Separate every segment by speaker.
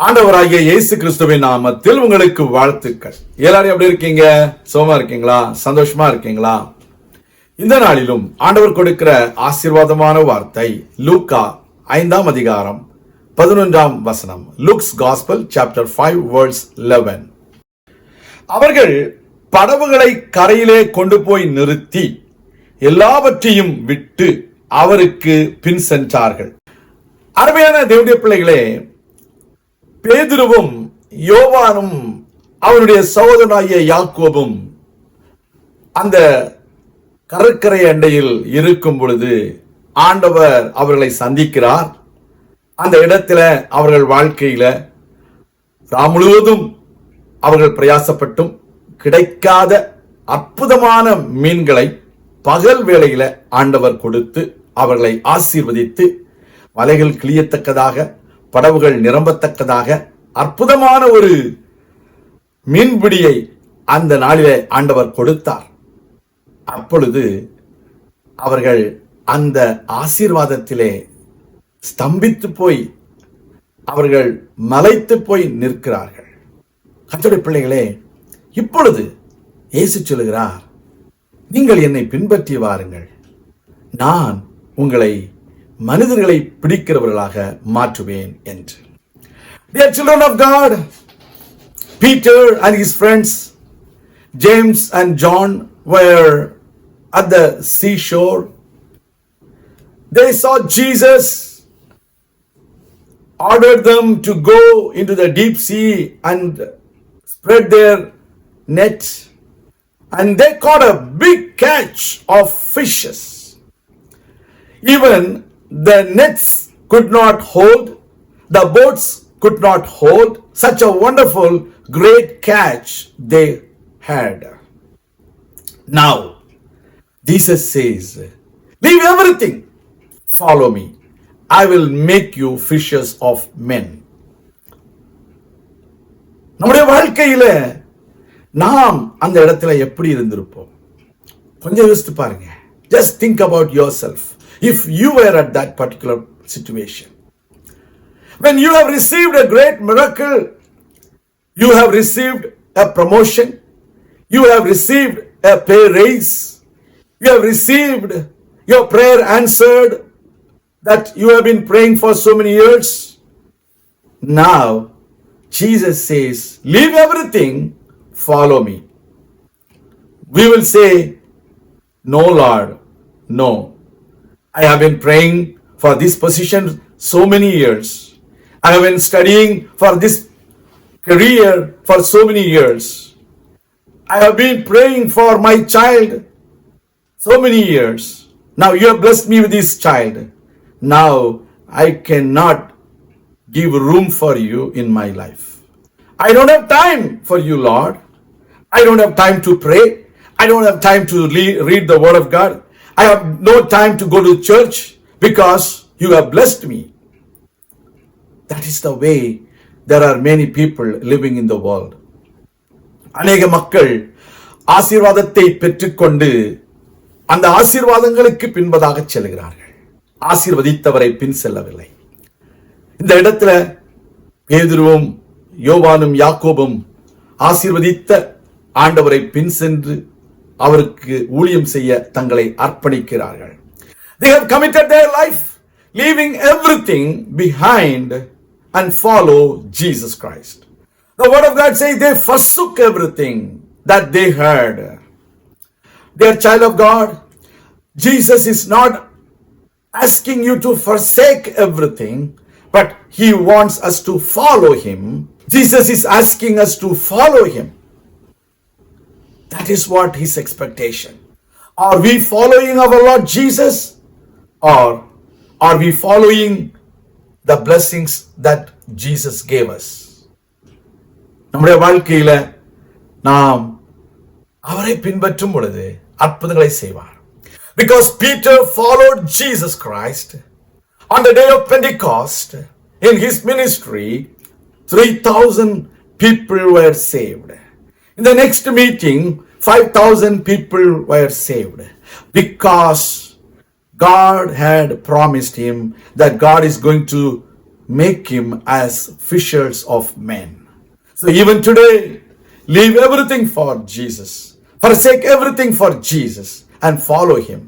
Speaker 1: ஆண்டவராகிய இயேசு கிறிஸ்துவின் நாமத்தில் உங்களுக்கு வாழ்த்துக்கள். எல்லாரும் எப்படி இருக்கீங்க? சுகமா இருக்கீங்களா? சந்தோஷமா இருக்கீங்களா? இந்த நாளிலும் ஆண்டவர் கொடுக்கிற ஆசீர்வாதமான வார்த்தை லூக்கா 5ஆம் அதிகாரம் 11ஆம் வசனம். Luke's gospel chapter 5 verse 11. அவர்கள் படவுகளை கரையிலே கொண்டு போய் நிறுத்தி எல்லாவற்றையும் விட்டு அவருக்கு பின் சென்றார்கள். அருமையான தேவனுடைய பிள்ளைகளே, பேதுருவும் யோவானும் அவருடைய சகோதரனாகிய யாக்கோபும் அந்த கடற்கரை அண்டையில் இருக்கும் பொழுது ஆண்டவர் அவர்களை சந்திக்கிறார். அந்த இடத்துல அவர்கள் வாழ்க்கையில முழுவதும் அவர்கள் பிரயாசப்பட்டும் கிடைக்காத அற்புதமான மீன்களை பகல் வேளையில ஆண்டவர் கொடுத்து அவர்களை ஆசீர்வதித்து வலைகள் கிளியத்தக்கதாக, படவுகள் நிரம்பத்தக்கதாக அற்புதமான ஒரு மீன்பிடியை அந்த நாளிலே ஆண்டவர் கொடுத்தார். அப்பொழுது அவர்கள் அந்த ஆசீர்வாதத்திலே ஸ்தம்பித்து போய் அவர்கள் மலைத்து போய் நிற்கிறார்கள். கர்த்தருடைய பிள்ளைகளே, இப்பொழுது இயேசு சொல்லுகிறார், நீங்கள் என்னை பின்பற்றி வாருங்கள், நான் உங்களை மனிதர்களை பிடிக்கிறவர்களாக மாற்றுவேன் என்று. Dear children of God, Peter and his friends James and John were at the seashore. They saw Jesus, ordered them to go into the deep sea and spread their net, and they caught a big catch of fishes. Even the nets could not hold, the boats could not hold such a wonderful, great catch they had. Now, Jesus says, leave everything, follow me. I will make you fishers of men. நம்முடைய வாழ்க்கையில நாம் அந்த இடத்துல எப்படி இருந்திருப்போம்? கொஞ்சம் யோசித்து பாருங்க. Just think about yourself. If you were at that particular situation, when you have received a great miracle, you have received a promotion, you have received a pay raise, you have received your prayer answered that you have been praying for so many years. Now, Jesus says, leave everything, follow me. We will say, no Lord, no. I have been praying for this position so many years. I have been studying for this career for so many years. I have been praying for my child so many years. Now you have blessed me with this child. Now I cannot give room for you in my life. I don't have time for you, Lord. I don't have time to pray. I don't have time to read the word of God. I have no time to go to church because you have blessed me. That is the way there are many people living in the world. அநேக மக்கள் ஆசீர்வாதத்தை பெற்றுக்கொண்டு அந்த ஆசீர்வாதங்களுக்கு பின்பதாக செல்கிறார்கள். ஆசீர்வதித்தவரை பின் செல்லவில்லை. இந்த இடத்துல பேதுருவும் யோவானும் யாக்கோபும் ஆசீர்வதித்த ஆண்டவரை பின் சென்று அவருக்கு ஊழியம் செய்ய தங்களை அர்ப்பணிக்கிறார்கள். They have committed their life, leaving everything behind and follow Jesus Christ. The word of God says they forsook everything that they heard. Dear child of God, Jesus is not asking you to forsake everything, but he wants us to follow him. Jesus is asking us to follow him. That is what his expectation. Are we following our Lord Jesus, or are we following the blessings that Jesus gave us? நம்முடைய வாழ்க்கையில நாம் அவரை பின்பற்றும் பொழுது அற்புதங்களை செய்வார். Because Peter followed Jesus Christ on the day of Pentecost, in his ministry 3,000 people were saved. In the next meeting 5,000 people were saved because God had promised him that God is going to make him as fishers of men. So even today, leave everything for Jesus. Forsake everything for Jesus and follow him.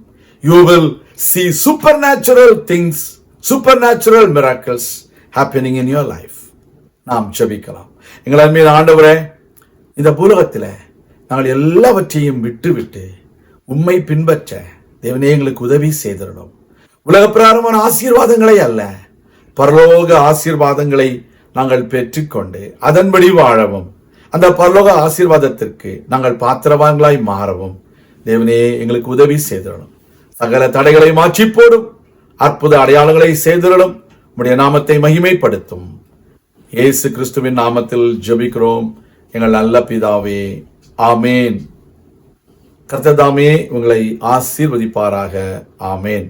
Speaker 1: You will see supernatural things, supernatural miracles happening in your life. நாம் ஜெபிக்கலாம். எங்கள் அன்பின் ஆண்டவரே, இந்த பூலகத்தில் நாங்கள் எல்லாவற்றையும் விட்டு உம்மை பின்பற்ற தேவனே எங்களுக்கு உதவி செய்திடணும். உலக பிரகாரமான ஆசீர்வாதங்களை அல்ல, பரலோக ஆசீர்வாதங்களை நாங்கள் பெற்றுக்கொண்டு அதன்படி வாழவும், அந்த பரலோக ஆசீர்வாதத்திற்கு நாங்கள் பாத்திரவான்களாய் மாறவும் தேவனே எங்களுக்கு உதவி செய்திடணும். சகல தடைகளை மாற்றி போடும், அற்புத அடையாளங்களை செய்திடணும். உம்முடைய நாமத்தை மகிமைப்படுத்தும். இயேசு கிறிஸ்துவின் நாமத்தில் ஜெபிக்கிறோம் எங்கள் நல்ல பிதாவே, ஆமேன். கர்த்தர் தாமே உங்களை ஆசீர்வதிப்பாராக. ஆமேன்.